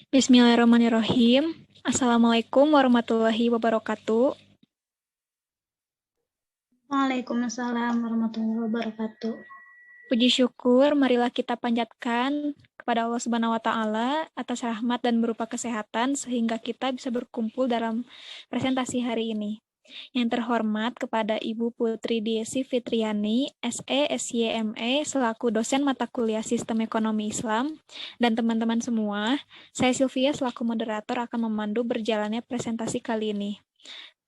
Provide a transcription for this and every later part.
Bismillahirrahmanirrahim. Assalamualaikum warahmatullahi wabarakatuh. Waalaikumsalam warahmatullahi wabarakatuh. Puji syukur, marilah kita panjatkan kepada Allah Subhanahu wa Ta'ala atas rahmat dan berupa kesehatan, sehingga kita bisa berkumpul dalam presentasi hari ini. Yang terhormat kepada Ibu Putri Diesi Fitriani, SE, SYME, selaku dosen mata kuliah Sistem Ekonomi Islam, dan teman-teman semua, saya Sylvia selaku moderator akan memandu berjalannya presentasi kali ini.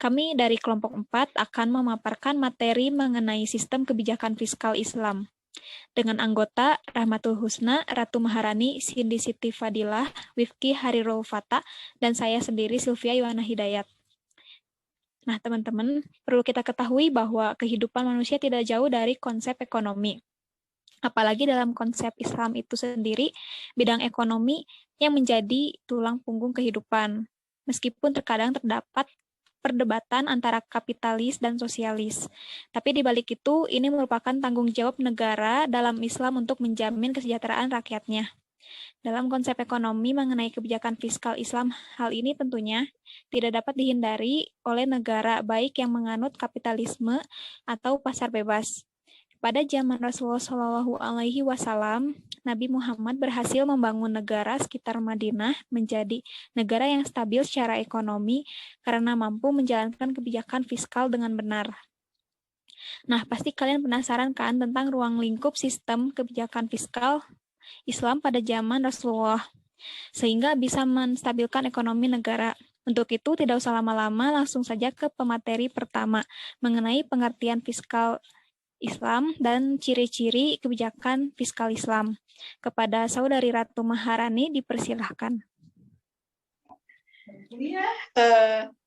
Kami dari kelompok 4 akan memaparkan materi mengenai sistem kebijakan fiskal Islam. Dengan anggota Rahmatul Husna, Ratu Maharani, Cindy Siti Fadilah, Wifki Harirul Fata, dan saya sendiri Sylvia Yohana Hidayat. Nah, teman-teman, perlu kita ketahui bahwa kehidupan manusia tidak jauh dari konsep ekonomi. Apalagi dalam konsep Islam itu sendiri, bidang ekonomi yang menjadi tulang punggung kehidupan. Meskipun terkadang terdapat perdebatan antara kapitalis dan sosialis. Tapi di balik itu, ini merupakan tanggung jawab negara dalam Islam untuk menjamin kesejahteraan rakyatnya. Dalam konsep ekonomi mengenai kebijakan fiskal Islam, hal ini tentunya tidak dapat dihindari oleh negara baik yang menganut kapitalisme atau pasar bebas. Pada zaman Rasulullah Shallallahu Alaihi Wasallam, Nabi Muhammad berhasil membangun negara sekitar Madinah menjadi negara yang stabil secara ekonomi karena mampu menjalankan kebijakan fiskal dengan benar. Nah, pasti kalian penasaran kan tentang ruang lingkup sistem kebijakan fiskal Islam pada zaman Rasulullah, sehingga bisa menstabilkan ekonomi negara. Untuk itu, tidak usah lama-lama, langsung saja ke pemateri pertama, mengenai pengertian fiskal Islam dan ciri-ciri kebijakan fiskal Islam. Kepada Saudari Ratu Maharani, dipersilahkan.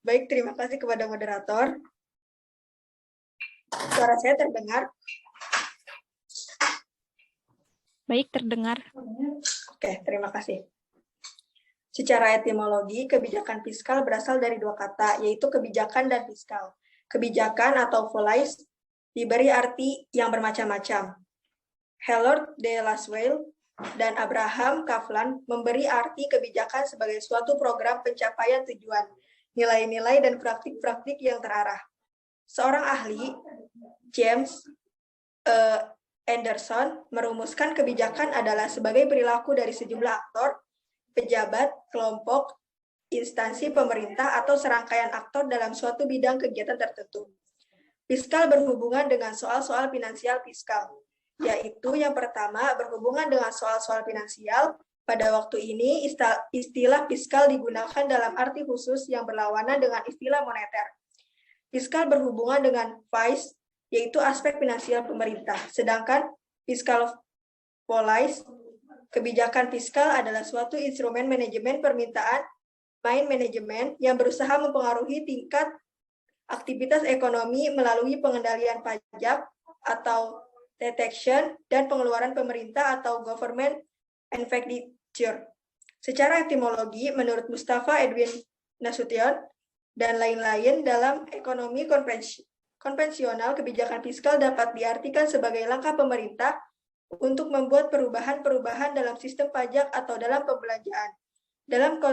Baik, terima kasih kepada moderator. Suara saya terdengar? Baik, terdengar. Oke, terima kasih. Secara etimologi, kebijakan fiskal berasal dari dua kata, yaitu kebijakan dan fiskal. Kebijakan atau volais diberi arti yang bermacam-macam. Hellord de Laswell dan Abraham Kaplan memberi arti kebijakan sebagai suatu program pencapaian tujuan, nilai-nilai dan praktik-praktik yang terarah. Seorang ahli, James Anderson, merumuskan kebijakan adalah sebagai perilaku dari sejumlah aktor, pejabat, kelompok, instansi pemerintah, atau serangkaian aktor dalam suatu bidang kegiatan tertentu. Fiskal berhubungan dengan soal-soal finansial fiskal, yaitu yang pertama berhubungan dengan soal-soal finansial. Pada waktu ini, istilah fiskal digunakan dalam arti khusus yang berlawanan dengan istilah moneter. Fiskal berhubungan dengan vice, yaitu aspek finansial pemerintah, sedangkan fiskal policy, kebijakan fiskal adalah suatu instrumen manajemen permintaan, main manajemen, yang berusaha mempengaruhi tingkat aktivitas ekonomi melalui pengendalian pajak atau taxation dan pengeluaran pemerintah atau government expenditure. Secara etimologi, menurut Mustafa Edwin Nasution dan lain-lain, dalam ekonomi konvensional, kebijakan fiskal dapat diartikan sebagai langkah pemerintah untuk membuat perubahan-perubahan dalam sistem pajak atau dalam pembelanjaan. Dalam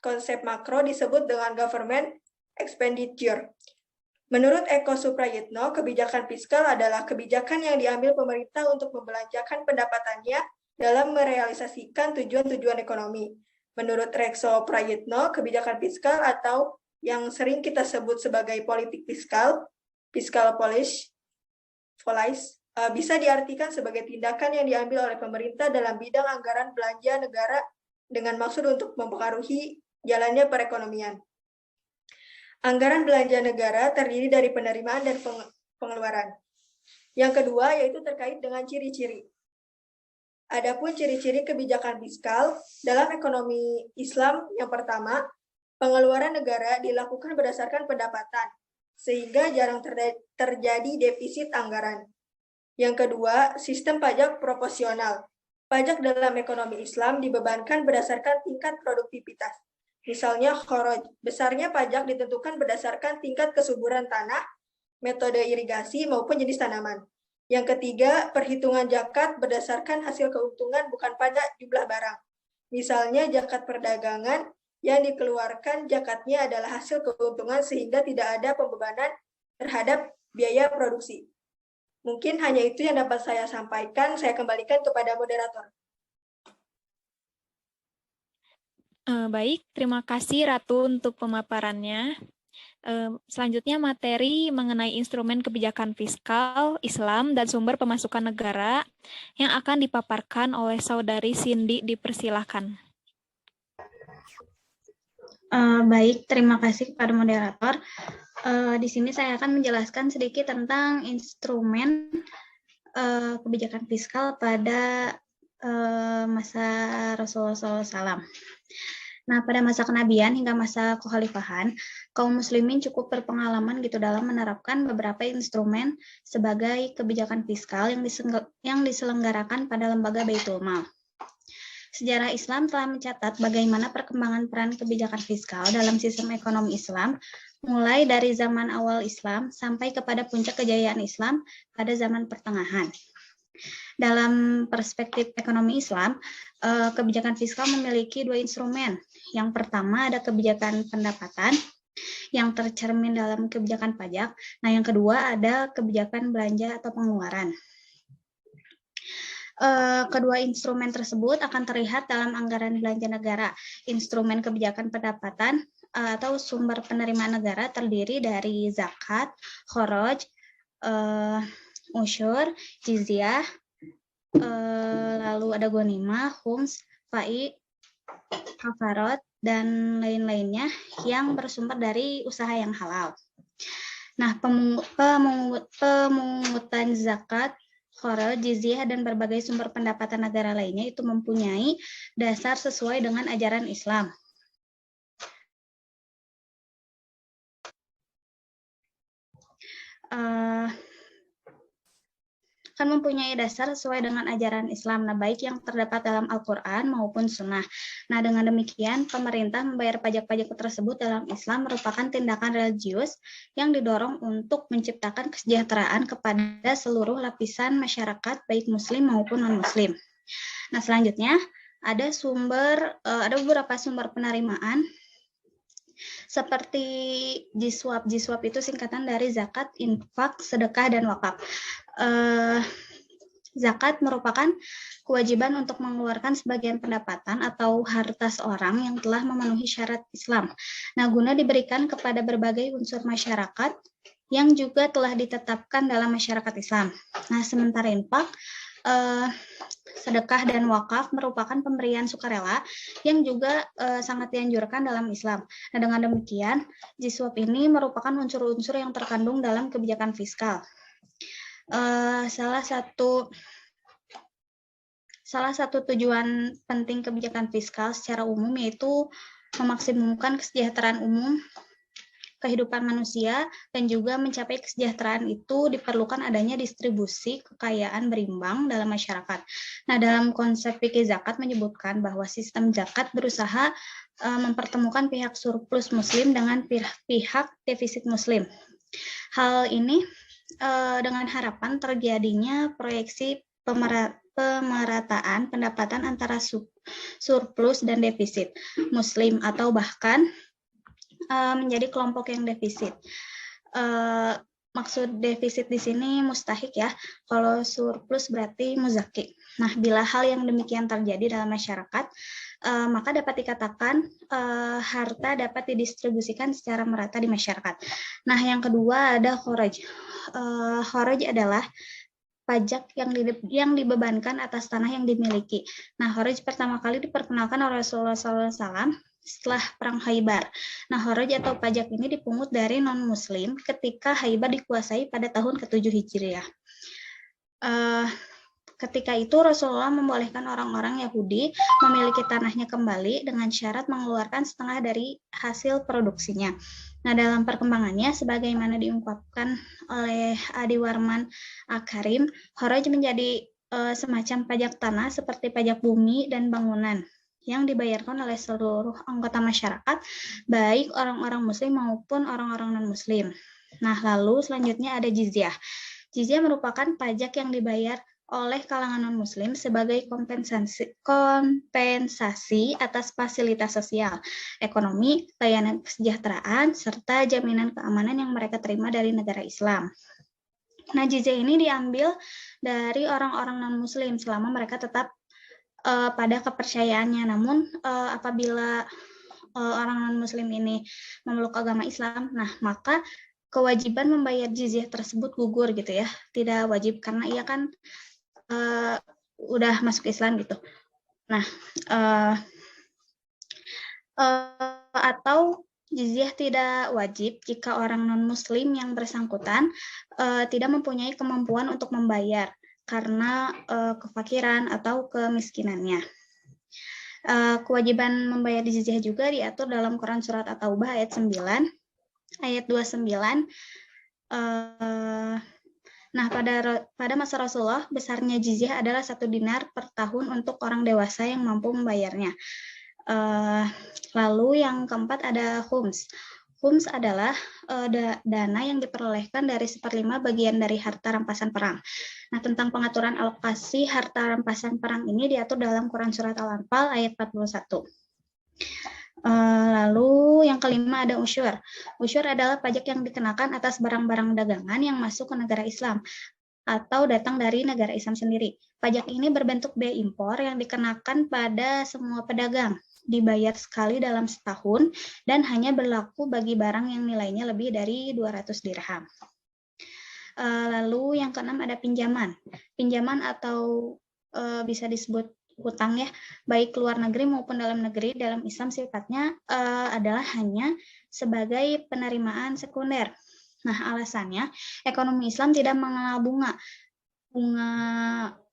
konsep makro disebut dengan government expenditure. Menurut Eko Suprayitno, kebijakan fiskal adalah kebijakan yang diambil pemerintah untuk membelanjakan pendapatannya dalam merealisasikan tujuan-tujuan ekonomi. Menurut Rekso Prayitno, kebijakan fiskal atau yang sering kita sebut sebagai politik fiskal, fiscal policy, bisa diartikan sebagai tindakan yang diambil oleh pemerintah dalam bidang anggaran belanja negara dengan maksud untuk mempengaruhi jalannya perekonomian. Anggaran belanja negara terdiri dari penerimaan dan pengeluaran. Yang kedua yaitu terkait dengan ciri-ciri. Adapun ciri-ciri kebijakan fiskal dalam ekonomi Islam, yang pertama, pengeluaran negara dilakukan berdasarkan pendapatan, sehingga jarang terjadi defisit anggaran. Yang kedua, sistem pajak proporsional. Pajak dalam ekonomi Islam dibebankan berdasarkan tingkat produktivitas. Misalnya khoroj, besarnya pajak ditentukan berdasarkan tingkat kesuburan tanah, metode irigasi, maupun jenis tanaman. Yang ketiga, perhitungan zakat berdasarkan hasil keuntungan bukan pada jumlah barang. Misalnya zakat perdagangan yang dikeluarkan zakatnya adalah hasil keuntungan sehingga tidak ada pembebanan terhadap biaya produksi. Mungkin hanya itu yang dapat saya sampaikan. Saya kembalikan kepada moderator. Baik, terima kasih Ratu untuk pemaparannya. Selanjutnya materi mengenai instrumen kebijakan fiskal, Islam, dan sumber pemasukan negara yang akan dipaparkan oleh Saudari Cindy. Dipersilahkan. Baik, terima kasih kepada moderator. Di sini saya akan menjelaskan sedikit tentang instrumen kebijakan fiskal pada masa Rasulullah SAW. Nah, pada masa kenabian hingga masa kekhalifahan, kaum muslimin cukup berpengalaman gitu dalam menerapkan beberapa instrumen sebagai kebijakan fiskal yang diselenggarakan pada lembaga Baitul Mal. Sejarah Islam telah mencatat bagaimana perkembangan peran kebijakan fiskal dalam sistem ekonomi Islam, mulai dari zaman awal Islam sampai kepada puncak kejayaan Islam pada zaman pertengahan. Dalam perspektif ekonomi Islam, kebijakan fiskal memiliki dua instrumen. Yang pertama ada kebijakan pendapatan yang tercermin dalam kebijakan pajak. Nah, yang kedua ada kebijakan belanja atau pengeluaran. Kedua instrumen tersebut akan terlihat dalam anggaran belanja negara. Instrumen kebijakan pendapatan atau sumber penerimaan negara terdiri dari zakat, kharaj, usyur, jizyah, lalu ada ghanimah, khums, fai, kafarat, dan lain-lainnya yang bersumber dari usaha yang halal. Nah, pemungutan zakat, kharaj, jizyah, dan berbagai sumber pendapatan negara lainnya itu mempunyai dasar sesuai dengan ajaran Islam. Akan mempunyai dasar sesuai dengan ajaran Islam, nah baik yang terdapat dalam Al-Quran maupun Sunnah. Nah, dengan demikian, pemerintah membayar pajak-pajak tersebut dalam Islam merupakan tindakan religius yang didorong untuk menciptakan kesejahteraan kepada seluruh lapisan masyarakat, baik Muslim maupun non-Muslim. Nah, selanjutnya ada beberapa sumber penerimaan seperti jiswab. Jiswab itu singkatan dari zakat, infak, sedekah, dan wakaf. Zakat merupakan kewajiban untuk mengeluarkan sebagian pendapatan atau harta seorang yang telah memenuhi syarat Islam. Nah, guna diberikan kepada berbagai unsur masyarakat yang juga telah ditetapkan dalam masyarakat Islam. Nah, sementara infak, sedekah, dan wakaf merupakan pemberian sukarela yang juga sangat dianjurkan dalam Islam. Nah, dengan demikian, jiswab ini merupakan unsur-unsur yang terkandung dalam kebijakan fiskal. Salah satu tujuan penting kebijakan fiskal secara umum yaitu memaksimumkan kesejahteraan umum kehidupan manusia, dan juga mencapai kesejahteraan itu diperlukan adanya distribusi kekayaan berimbang dalam masyarakat. Nah, dalam konsep fikih zakat menyebutkan bahwa sistem zakat berusaha mempertemukan pihak surplus muslim dengan pihak defisit muslim. Hal ini dengan harapan terjadinya proyeksi pemerataan pendapatan antara surplus dan defisit muslim, atau bahkan menjadi kelompok yang defisit. Maksud defisit di sini mustahik ya, kalau surplus berarti muzaki. Nah, bila hal yang demikian terjadi dalam masyarakat, maka dapat dikatakan harta dapat didistribusikan secara merata di masyarakat. Nah, yang kedua ada kharaj. Kharaj adalah pajak yang dibebankan atas tanah yang dimiliki. Nah, kharaj pertama kali diperkenalkan oleh Rasulullah SAW setelah Perang Khaybar. Nah, kharaj atau pajak ini dipungut dari non-muslim ketika Khaybar dikuasai pada tahun ke-7 Hijriah. Ketika itu Rasulullah membolehkan orang-orang Yahudi memiliki tanahnya kembali dengan syarat mengeluarkan setengah dari hasil produksinya. Nah, dalam perkembangannya, sebagaimana diungkapkan oleh Adi Warman Akarim, kharaj menjadi semacam pajak tanah seperti pajak bumi dan bangunan yang dibayarkan oleh seluruh anggota masyarakat, baik orang-orang muslim maupun orang-orang non-muslim. Nah, lalu selanjutnya ada jizyah. Jizyah merupakan pajak yang dibayar oleh kalangan non-muslim sebagai kompensasi atas fasilitas sosial, ekonomi, layanan kesejahteraan, serta jaminan keamanan yang mereka terima dari negara Islam. Nah, jizyah ini diambil dari orang-orang non-muslim selama mereka tetap pada kepercayaannya. Namun apabila orang non-muslim ini memeluk agama Islam, nah maka kewajiban membayar jizyah tersebut gugur gitu ya, tidak wajib karena ia kan udah masuk Islam gitu. Nah, atau jizyah tidak wajib jika orang non-muslim yang bersangkutan tidak mempunyai kemampuan untuk membayar karena kefakiran atau kemiskinannya. Kewajiban membayar jizyah juga diatur dalam Quran Surat At-Taubah ayat 9, ayat 29. Nah, pada masa Rasulullah, besarnya jizyah adalah 1 dinar per tahun untuk orang dewasa yang mampu membayarnya. Lalu yang keempat ada khums. Khums adalah dana yang diperolehkan dari 1/5 bagian dari harta rampasan perang. Nah, tentang pengaturan alokasi harta rampasan perang ini diatur dalam Quran Surat Al-Anfal ayat 41. Lalu yang kelima ada usyur. Usyur adalah pajak yang dikenakan atas barang-barang dagangan yang masuk ke negara Islam atau datang dari negara Islam sendiri. Pajak ini berbentuk bea impor yang dikenakan pada semua pedagang, dibayar sekali dalam setahun, dan hanya berlaku bagi barang yang nilainya lebih dari 200 dirham. Lalu yang keenam ada pinjaman. Pinjaman atau bisa disebut hutang ya, baik luar negeri maupun dalam negeri, dalam Islam sifatnya adalah hanya sebagai penerimaan sekunder. Nah, alasannya ekonomi Islam tidak mengenal bunga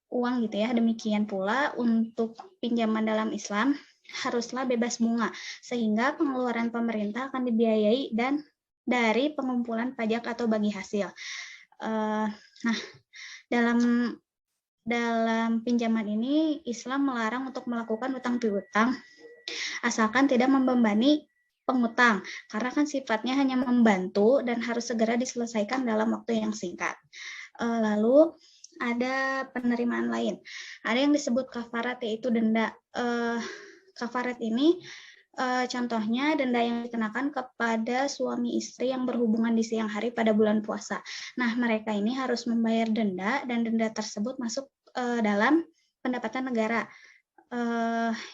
uang gitu ya. Demikian pula untuk pinjaman dalam Islam haruslah bebas bunga, sehingga pengeluaran pemerintah akan dibiayai dan dari pengumpulan pajak atau bagi hasil. Nah, dalam pinjaman ini Islam melarang untuk melakukan utang piutang asalkan tidak membebani pengutang, karena kan sifatnya hanya membantu dan harus segera diselesaikan dalam waktu yang singkat. Lalu ada penerimaan lain. Ada yang disebut kafarat, yaitu denda. Kafarat ini contohnya denda yang dikenakan kepada suami istri yang berhubungan di siang hari pada bulan puasa. Nah, mereka ini harus membayar denda dan denda tersebut masuk dalam pendapatan negara.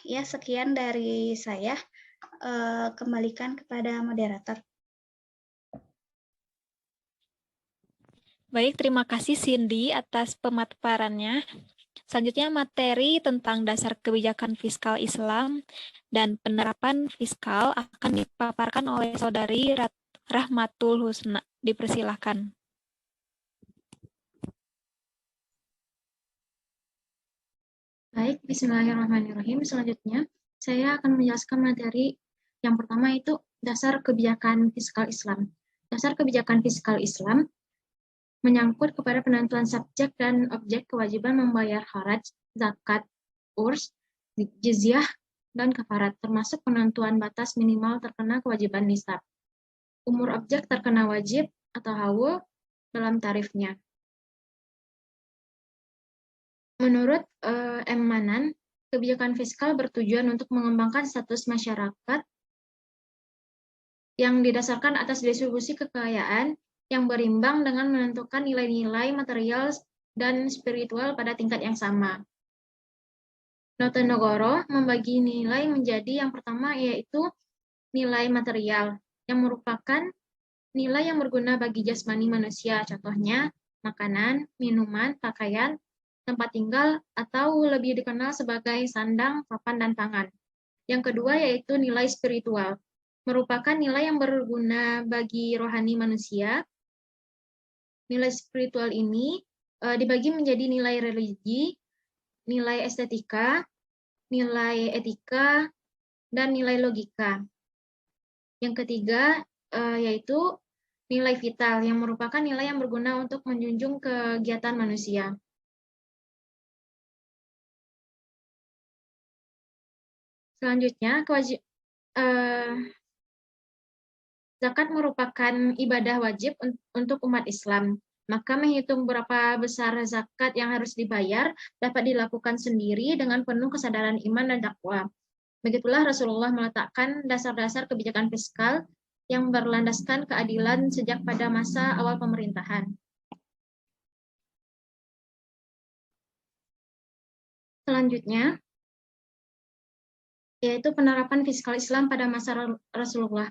Ya, sekian dari saya. Kembalikan kepada moderator. Baik, terima kasih Cindy atas pemaparannya. Selanjutnya materi tentang dasar kebijakan fiskal Islam dan penerapan fiskal akan dipaparkan oleh Saudari Rahmatul Husna. Dipersilahkan. Baik, bismillahirrahmanirrahim. Selanjutnya, saya akan menjelaskan materi yang pertama itu dasar kebijakan fiskal Islam. Dasar kebijakan fiskal Islam menyangkut kepada penentuan subjek dan objek kewajiban membayar kharaj, zakat, urs, jizyah, dan kafarat, termasuk penentuan batas minimal terkena kewajiban nisab. Umur objek terkena wajib atau haul dalam tarifnya. Menurut M. Manan, kebijakan fiskal bertujuan untuk mengembangkan status masyarakat yang didasarkan atas distribusi kekayaan yang berimbang dengan menentukan nilai-nilai material dan spiritual pada tingkat yang sama. Notonegoro membagi nilai menjadi yang pertama yaitu nilai material, yang merupakan nilai yang berguna bagi jasmani manusia, contohnya makanan, minuman, pakaian, tempat tinggal, atau lebih dikenal sebagai sandang, papan, dan pangan. Yang kedua yaitu nilai spiritual, merupakan nilai yang berguna bagi rohani manusia. Nilai spiritual ini dibagi menjadi nilai religi, nilai estetika, nilai etika, dan nilai logika. Yang ketiga yaitu nilai vital, yang merupakan nilai yang berguna untuk menjunjung kegiatan manusia. Selanjutnya, zakat merupakan ibadah wajib untuk umat Islam. Maka menghitung berapa besar zakat yang harus dibayar dapat dilakukan sendiri dengan penuh kesadaran iman dan takwa. Begitulah Rasulullah meletakkan dasar-dasar kebijakan fiskal yang berlandaskan keadilan sejak pada masa awal pemerintahan. Selanjutnya, yaitu penerapan fiskal Islam pada masa Rasulullah.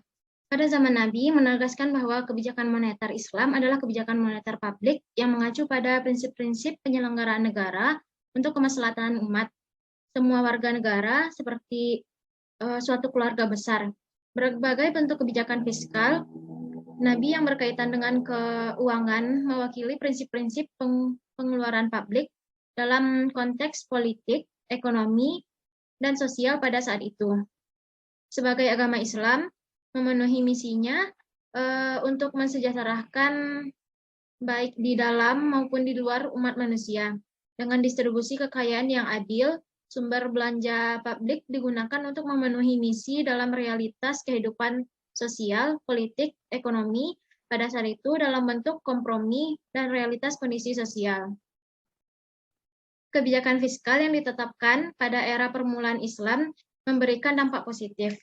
Pada zaman Nabi, menegaskan bahwa kebijakan moneter Islam adalah kebijakan moneter publik yang mengacu pada prinsip-prinsip penyelenggaraan negara untuk kemaslahatan umat. Semua warga negara seperti suatu keluarga besar. Berbagai bentuk kebijakan fiskal Nabi yang berkaitan dengan keuangan mewakili prinsip-prinsip pengeluaran publik dalam konteks politik, ekonomi, dan sosial pada saat itu. Sebagai agama Islam, memenuhi misinya untuk mensejahterakan baik di dalam maupun di luar umat manusia. Dengan distribusi kekayaan yang adil, sumber belanja publik digunakan untuk memenuhi misi dalam realitas kehidupan sosial, politik, ekonomi pada saat itu dalam bentuk kompromi dan realitas kondisi sosial. Kebijakan fiskal yang ditetapkan pada era permulaan Islam memberikan dampak positif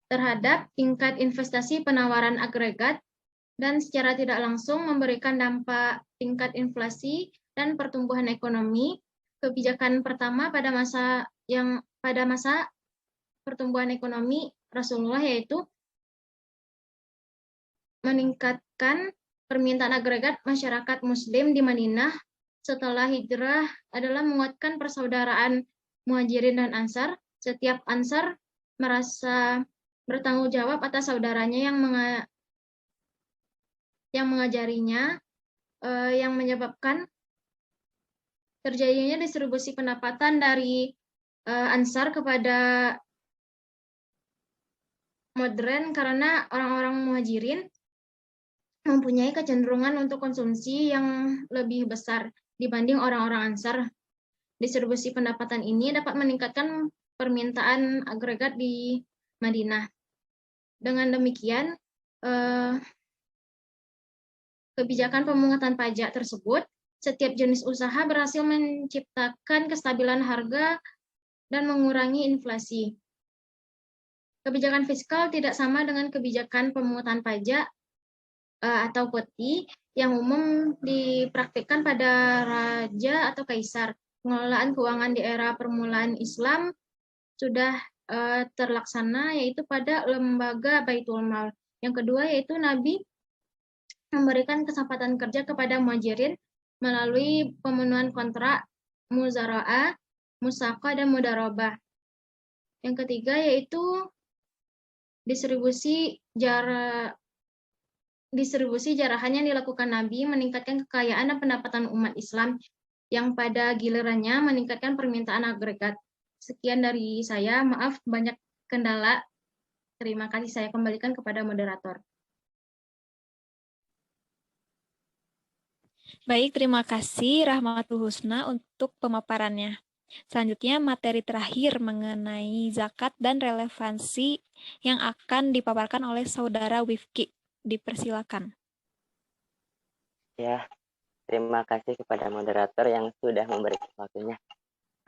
terhadap tingkat investasi penawaran agregat dan secara tidak langsung memberikan dampak tingkat inflasi dan pertumbuhan ekonomi. Kebijakan pertama pada masa pertumbuhan ekonomi Rasulullah yaitu meningkatkan permintaan agregat masyarakat Muslim di Madinah setelah hijrah adalah menguatkan persaudaraan Muhajirin dan Ansar. Setiap Ansar merasa bertanggung jawab atas saudaranya yang mengajarinya, yang menyebabkan terjadinya distribusi pendapatan dari Ansar kepada modern karena orang-orang Muhajirin mempunyai kecenderungan untuk konsumsi yang lebih besar dibanding orang-orang Ansar. Distribusi pendapatan ini dapat meningkatkan permintaan agregat di Madinah. Dengan demikian, kebijakan pemungutan pajak tersebut, setiap jenis usaha berhasil menciptakan kestabilan harga dan mengurangi inflasi. Kebijakan fiskal tidak sama dengan kebijakan pemungutan pajak atau peti yang umum dipraktikkan pada raja atau kaisar. Pengelolaan keuangan di era permulaan Islam sudah terlaksana yaitu pada lembaga Baitul Mal. Yang kedua yaitu Nabi memberikan kesempatan kerja kepada Muhajirin melalui pemenuhan kontrak, muzara'ah, musaqah, dan mudarabah. Yang ketiga yaitu distribusi jarahan yang dilakukan Nabi meningkatkan kekayaan dan pendapatan umat Islam yang pada gilirannya meningkatkan permintaan agregat. Sekian dari saya, maaf banyak kendala. Terima kasih, saya kembalikan kepada moderator. Baik, terima kasih Rahmatul Husna untuk pemaparannya. Selanjutnya, materi terakhir mengenai zakat dan relevansi yang akan dipaparkan oleh Saudara Wifki. Dipersilakan. Ya, terima kasih kepada moderator yang sudah memberikan waktunya.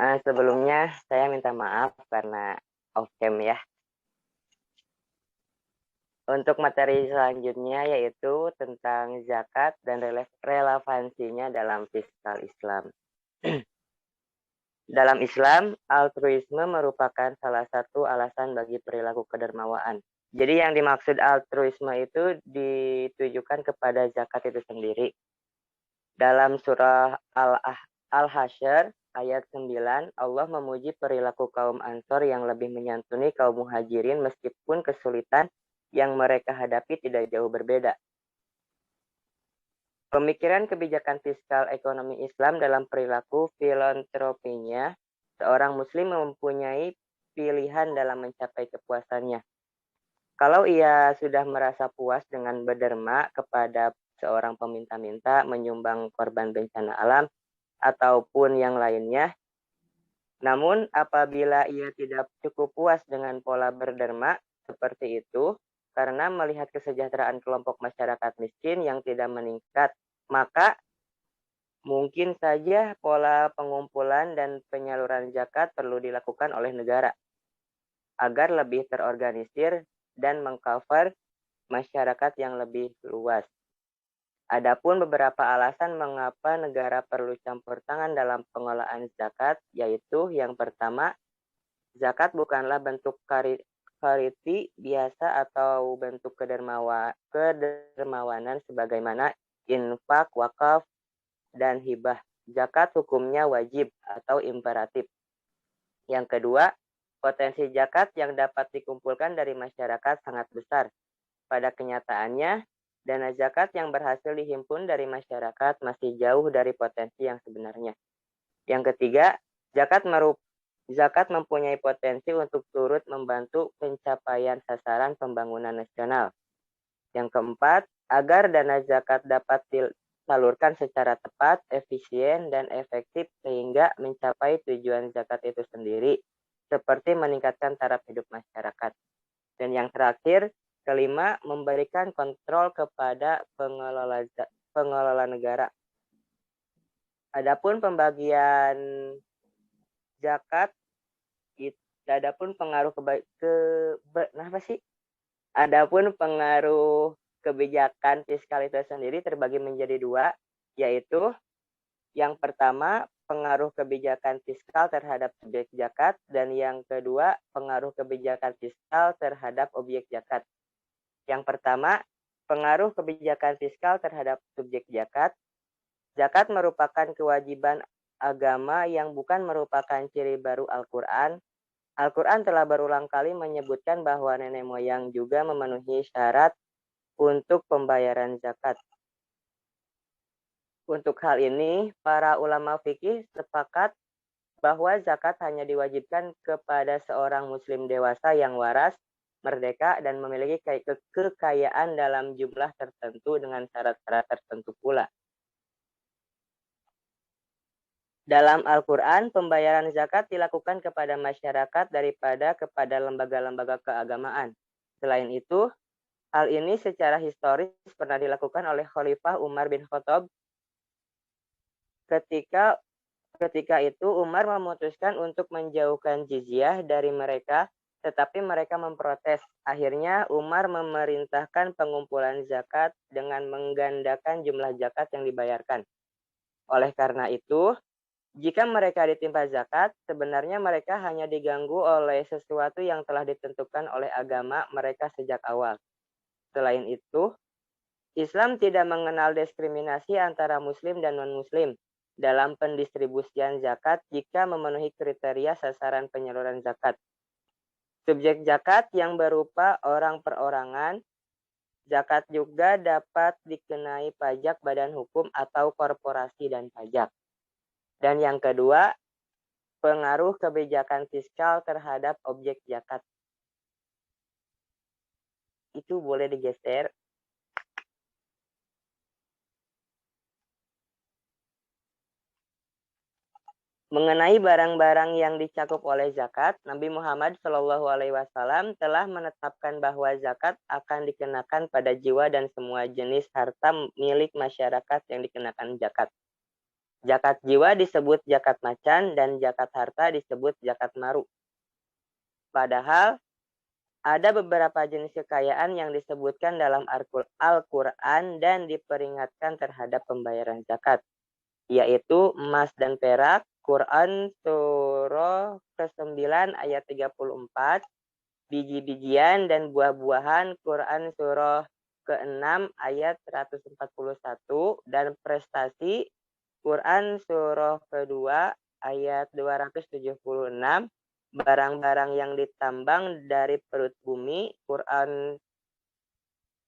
Sebelumnya, saya minta maaf karena off-cam ya. Untuk materi selanjutnya yaitu tentang zakat dan relevansinya dalam fiskal Islam. Dalam Islam, altruisme merupakan salah satu alasan bagi perilaku kedermawaan. Jadi yang dimaksud altruisme itu ditujukan kepada zakat itu sendiri. Dalam surah Al-Hasyr ayat 9, Allah memuji perilaku kaum Ansor yang lebih menyantuni kaum Muhajirin meskipun kesulitan yang mereka hadapi tidak jauh berbeda. Pemikiran kebijakan fiskal ekonomi Islam dalam perilaku filantropinya, seorang muslim mempunyai pilihan dalam mencapai kepuasannya. Kalau ia sudah merasa puas dengan berderma kepada seorang peminta-minta, menyumbang korban bencana alam, ataupun yang lainnya, namun apabila ia tidak cukup puas dengan pola berderma seperti itu, karena melihat kesejahteraan kelompok masyarakat miskin yang tidak meningkat, maka mungkin saja pola pengumpulan dan penyaluran zakat perlu dilakukan oleh negara agar lebih terorganisir dan mengcover masyarakat yang lebih luas. Adapun beberapa alasan mengapa negara perlu campur tangan dalam pengelolaan zakat, yaitu yang pertama, zakat bukanlah bentuk charity biasa atau bentuk kedermawanan sebagaimana infak, wakaf, dan hibah. Zakat hukumnya wajib atau imperatif. Yang kedua, potensi zakat yang dapat dikumpulkan dari masyarakat sangat besar. Pada kenyataannya, dana zakat yang berhasil dihimpun dari masyarakat masih jauh dari potensi yang sebenarnya. Yang ketiga, zakat mempunyai potensi untuk turut membantu pencapaian sasaran pembangunan nasional. Yang keempat, agar dana zakat dapat disalurkan secara tepat, efisien, dan efektif sehingga mencapai tujuan zakat itu sendiri, seperti meningkatkan taraf hidup masyarakat. Dan yang terakhir, kelima, memberikan kontrol kepada pengelola negara. Adapun pembagian zakat, adapun pengaruh Adapun pengaruh kebijakan fiskal itu sendiri terbagi menjadi dua, yaitu yang pertama, pengaruh kebijakan fiskal terhadap subjek zakat, dan yang kedua, pengaruh kebijakan fiskal terhadap objek zakat. Yang pertama, pengaruh kebijakan fiskal terhadap subjek zakat. Zakat merupakan kewajiban agama yang bukan merupakan ciri baru Al-Quran. Al-Quran telah berulang kali menyebutkan bahwa nenek moyang juga memenuhi syarat untuk pembayaran zakat. Untuk hal ini, para ulama fikih sepakat bahwa zakat hanya diwajibkan kepada seorang muslim dewasa yang waras, merdeka, dan memiliki kekayaan dalam jumlah tertentu dengan syarat-syarat tertentu pula. Dalam Al-Quran, pembayaran zakat dilakukan kepada masyarakat daripada kepada lembaga-lembaga keagamaan. Selain itu, hal ini secara historis pernah dilakukan oleh Khalifah Umar bin Khattab. Ketika itu Umar memutuskan untuk menjauhkan jizyah dari mereka, tetapi mereka memprotes. Akhirnya Umar memerintahkan pengumpulan zakat dengan menggandakan jumlah zakat yang dibayarkan. Oleh karena itu, jika mereka ditimpa zakat, sebenarnya mereka hanya diganggu oleh sesuatu yang telah ditentukan oleh agama mereka sejak awal. Selain itu, Islam tidak mengenal diskriminasi antara muslim dan non-muslim dalam pendistribusian zakat jika memenuhi kriteria sasaran penyaluran zakat. Subjek zakat yang berupa orang perorangan, zakat juga dapat dikenai pajak badan hukum atau korporasi dan pajak. Dan yang kedua, pengaruh kebijakan fiskal terhadap objek zakat. Itu boleh digeser. Mengenai barang-barang yang dicakup oleh zakat, Nabi Muhammad SAW telah menetapkan bahwa zakat akan dikenakan pada jiwa dan semua jenis harta milik masyarakat yang dikenakan zakat. Zakat jiwa disebut zakat macan dan zakat harta disebut zakat maru. Padahal ada beberapa jenis kekayaan yang disebutkan dalam Al-Quran dan diperingatkan terhadap pembayaran zakat, yaitu emas dan perak, Quran surah ke-9 ayat 34, biji-bijian dan buah-buahan, Quran surah ke-6 ayat 141, dan prestasi, Quran surah ke-2 ayat 276, barang-barang yang ditambang dari perut bumi, Quran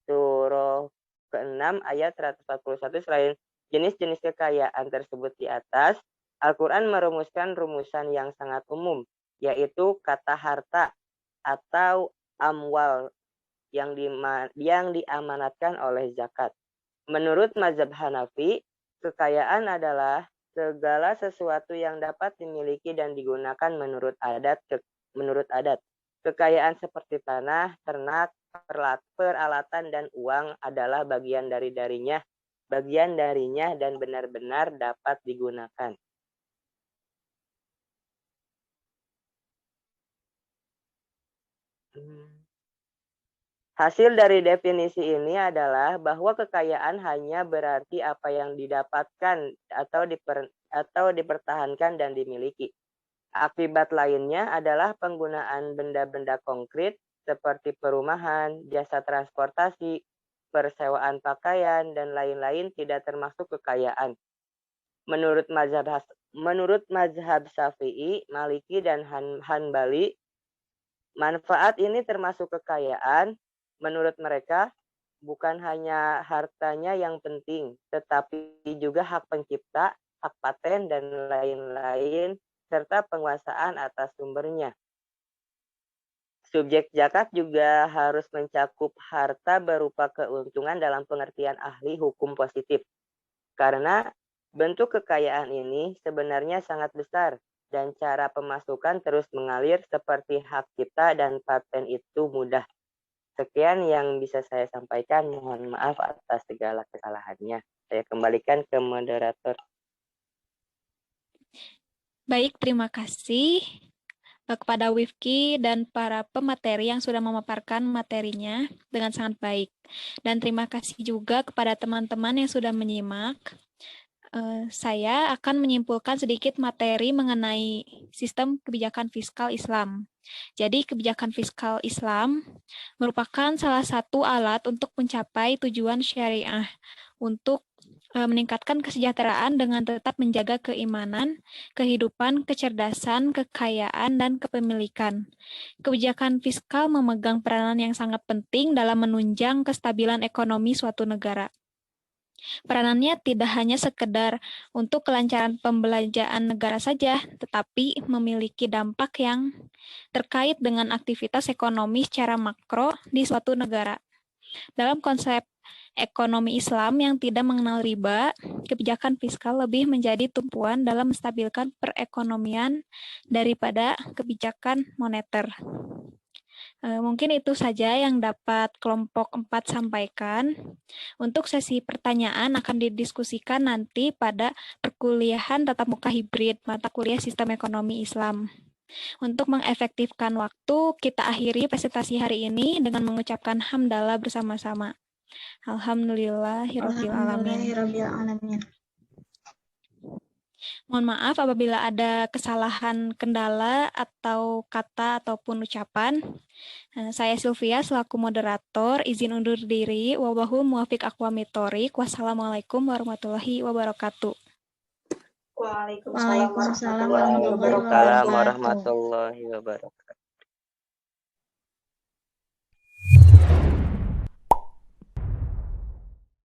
surah ke-6 ayat 141. Selain jenis-jenis kekayaan tersebut di atas, Al-Quran merumuskan rumusan yang sangat umum, yaitu kata harta atau amwal yang diamanatkan oleh zakat. Menurut mazhab Hanafi, kekayaan adalah segala sesuatu yang dapat dimiliki dan digunakan menurut adat. Kekayaan seperti tanah, ternak, peralatan dan uang adalah bagian darinya dan benar-benar dapat digunakan. Hasil dari definisi ini adalah bahwa kekayaan hanya berarti apa yang didapatkan atau dipertahankan dan dimiliki. Akibat lainnya adalah penggunaan benda-benda konkret seperti perumahan, jasa transportasi, persewaan pakaian, dan lain-lain tidak termasuk kekayaan. Menurut mazhab Syafi'i, Maliki, dan Hanbali, manfaat ini termasuk kekayaan. Menurut mereka, bukan hanya hartanya yang penting, tetapi juga hak pencipta, hak paten, dan lain-lain, serta penguasaan atas sumbernya. Subjek zakat juga harus mencakup harta berupa keuntungan dalam pengertian ahli hukum positif. Karena bentuk kekayaan ini sebenarnya sangat besar, dan cara pemasukan terus mengalir seperti hak cipta dan paten itu mudah. Sekian yang bisa saya sampaikan. Mohon maaf atas segala kesalahannya. Saya kembalikan ke moderator. Baik, terima kasih kepada Wifki dan para pemateri yang sudah memaparkan materinya dengan sangat baik. Dan terima kasih juga kepada teman-teman yang sudah menyimak. Saya akan menyimpulkan sedikit materi mengenai sistem kebijakan fiskal Islam. Jadi, kebijakan fiskal Islam merupakan salah satu alat untuk mencapai tujuan syariah untuk meningkatkan kesejahteraan dengan tetap menjaga keimanan, kehidupan, kecerdasan, kekayaan, dan kepemilikan. Kebijakan fiskal memegang peranan yang sangat penting dalam menunjang kestabilan ekonomi suatu negara. Peranannya tidak hanya sekedar untuk kelancaran pembelanjaan negara saja, tetapi memiliki dampak yang terkait dengan aktivitas ekonomi secara makro di suatu negara. Dalam konsep ekonomi Islam yang tidak mengenal riba, kebijakan fiskal lebih menjadi tumpuan dalam menstabilkan perekonomian daripada kebijakan moneter. Mungkin itu saja yang dapat kelompok 4 sampaikan. Untuk sesi pertanyaan akan didiskusikan nanti pada perkuliahan tatap muka hibrid mata kuliah Sistem Ekonomi Islam. Untuk mengefektifkan waktu, kita akhiri presentasi hari ini dengan mengucapkan hamdalah bersama-sama. Alhamdulillahirabbil alamin. Mohon maaf apabila ada kesalahan kendala atau kata ataupun ucapan. Saya Sylvia selaku moderator, izin undur diri. Wallahul muwaffiq aqwamit thoriq. Wassalamualaikum warahmatullahi wabarakatuh. Waalaikumsalam Waalaikumsalam warahmatullahi wabarakatuh. Waalaikumsalam warahmatullahi wabarakatuh.